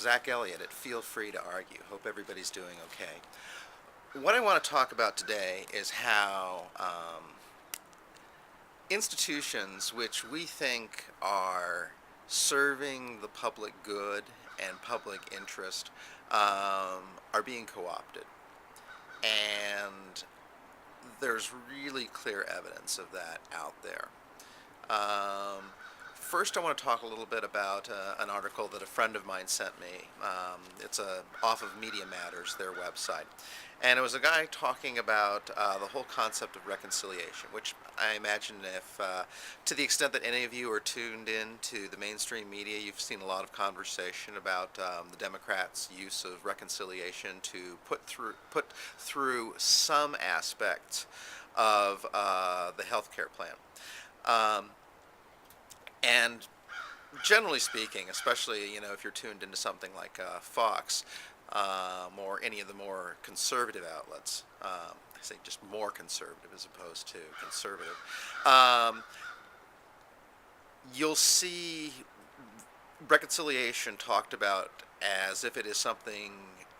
Zach Elliott at Feel Free to Argue. Hope everybody's doing okay. What I want to talk about today is how institutions which we think are serving the public good and public interest are being co-opted. And there's really clear evidence of that out there. First, I want to talk a little bit about an article that a friend of mine sent me. It's off of Media Matters, their website. And it was a guy talking about the whole concept of reconciliation, which I imagine if, to the extent that any of you are tuned in to the mainstream media, you've seen a lot of conversation about the Democrats' use of reconciliation to put through some aspects of the health care plan. And generally speaking, especially if you're tuned into something like Fox or any of the more conservative outlets, I say just more conservative as opposed to conservative, you'll see reconciliation talked about as if it is something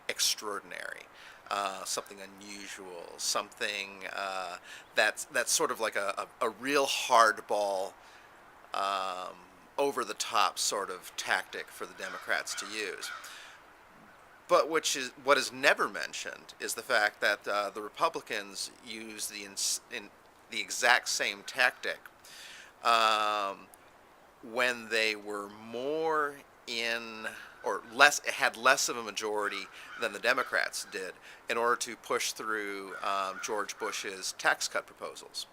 extraordinary. Something unusual, something that's sort of like a real hardball, over-the-top sort of tactic for the Democrats to use. But what is never mentioned is the fact that the Republicans use the exact same tactic when they were more in or had less of a majority than the Democrats did in order to push through George Bush's tax cut proposals.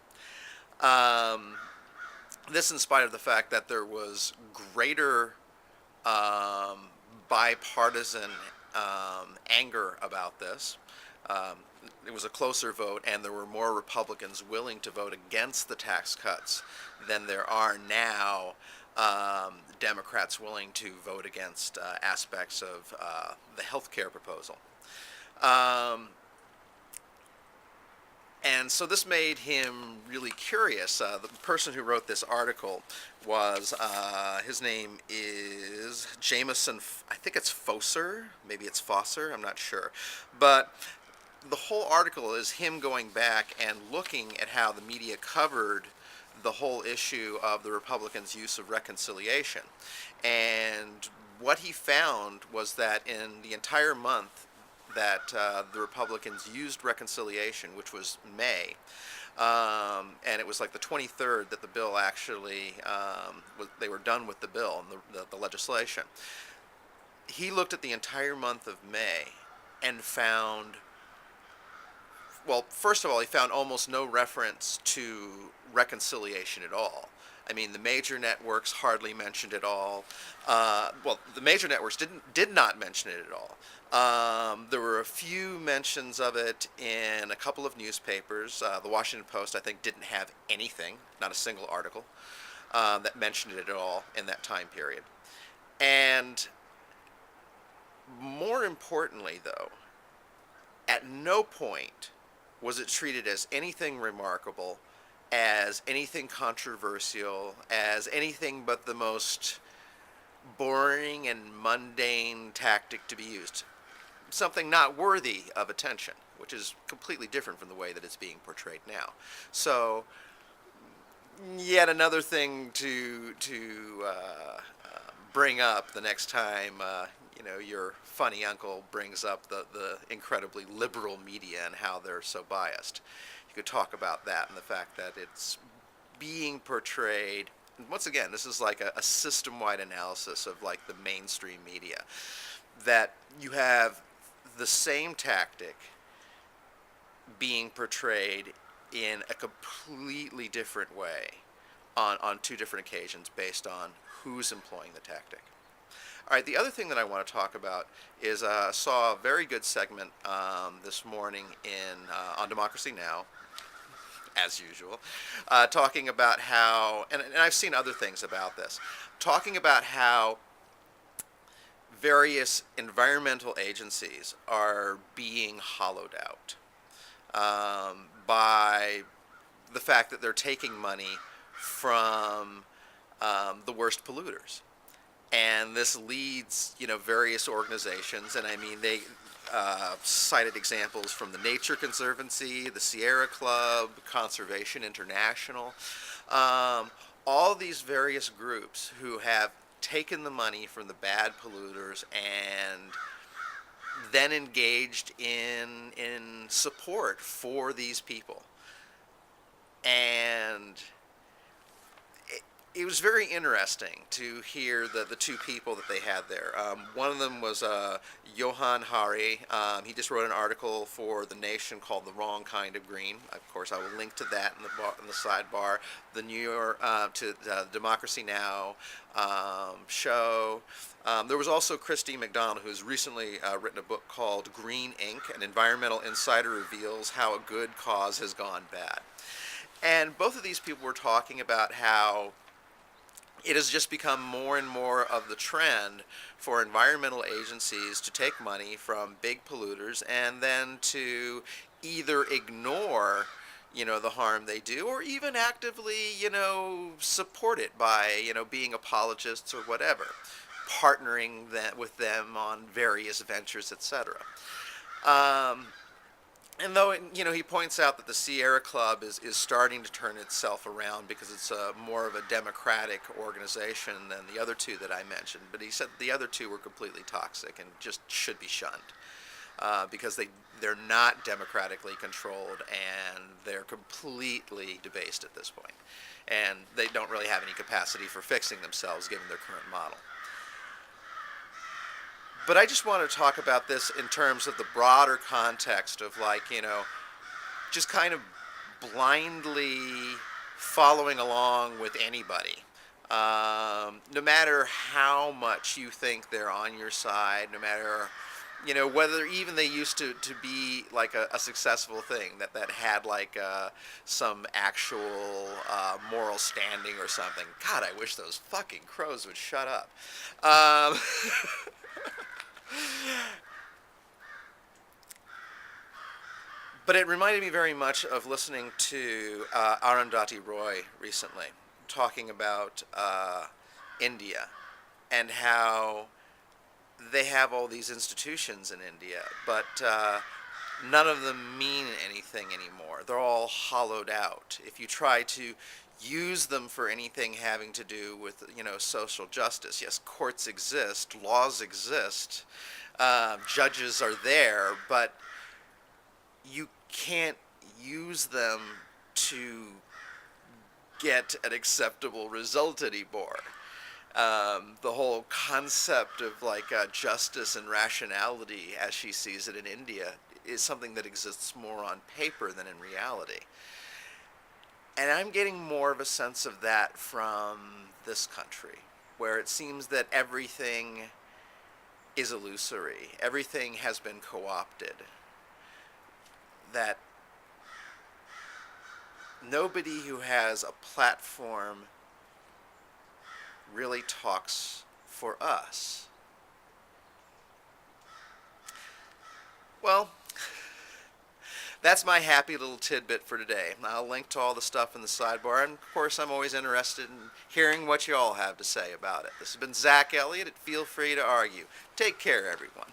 This in spite of the fact that there was greater bipartisan anger about this. It was a closer vote, and there were more Republicans willing to vote against the tax cuts than there are now Democrats willing to vote against aspects of the health care proposal. And so this made him really curious. The person who wrote this article was, his name is Jamison, I think it's Foser, maybe it's Foser, I'm not sure. But the whole article is him going back and looking at how the media covered the whole issue of the Republicans' use of reconciliation. And what he found was that in the entire month that the Republicans used reconciliation, which was May, and it was like the 23rd that the bill actually, they were done with the bill and the legislation. He looked at the entire month of May and found, well, first of all, he found almost no reference to reconciliation at all. I mean, the major networks hardly mentioned it all. Well, the major networks did not mention it at all. There were a few mentions of it in a couple of newspapers. The Washington Post, I think, didn't have anything, not a single article, that mentioned it at all in that time period. And more importantly, though, at no point was it treated as anything remarkable, as anything controversial, as anything but the most boring and mundane tactic to be used. Something not worthy of attention, which is completely different from the way that it's being portrayed now. So, yet another thing to bring up the next time your funny uncle brings up the incredibly liberal media and how they're so biased. You could talk about that and the fact that it's being portrayed. And once again, this is like a system-wide analysis of like the mainstream media, that you have the same tactic being portrayed in a completely different way on two different occasions based on who's employing the tactic. All right, the other thing that I want to talk about is I saw a very good segment this morning on Democracy Now!, as usual, talking about how, and I've seen other things about this, talking about how various environmental agencies are being hollowed out by the fact that they're taking money from the worst polluters. And this leads, various organizations, and I mean, they cited examples from the Nature Conservancy, the Sierra Club, Conservation International, all these various groups who have taken the money from the bad polluters and then engaged in support for these people. And it was very interesting to hear the two people that they had there. One of them was Johann Hari. He just wrote an article for The Nation called "The Wrong Kind of Green." Of course, I will link to that in the sidebar. The New York to Democracy Now! Show. There was also Christine Macdonald, who's recently written a book called "Green Ink: An Environmental Insider Reveals How a Good Cause Has Gone Bad." And both of these people were talking about how it has just become more and more of the trend for environmental agencies to take money from big polluters and then to either ignore, the harm they do, or even actively, support it by, being apologists or whatever, partnering with them on various ventures, etc. And though, he points out that the Sierra Club is starting to turn itself around because it's more of a democratic organization than the other two that I mentioned. But he said the other two were completely toxic and just should be shunned because they're not democratically controlled and they're completely debased at this point. And they don't really have any capacity for fixing themselves given their current model. But I just want to talk about this in terms of the broader context of just kind of blindly following along with anybody. No matter how much you think they're on your side, no matter, whether even they used to be like a successful thing that had some actual moral standing or something. God, I wish those fucking crows would shut up. But it reminded me very much of listening to Arundhati Roy recently, talking about India and how they have all these institutions in India, but none of them mean anything anymore. They're all hollowed out. If you try to use them for anything having to do with, social justice, yes, courts exist, laws exist, judges are there, but you can't use them to get an acceptable result anymore. The whole concept of justice and rationality, as she sees it in India, is something that exists more on paper than in reality. And I'm getting more of a sense of that from this country, where it seems that everything is illusory. Everything has been co-opted. That nobody who has a platform really talks for us. Well, that's my happy little tidbit for today. I'll link to all the stuff in the sidebar, and of course I'm always interested in hearing what you all have to say about it. This has been Zach Elliott at Feel Free to Argue. Take care, everyone.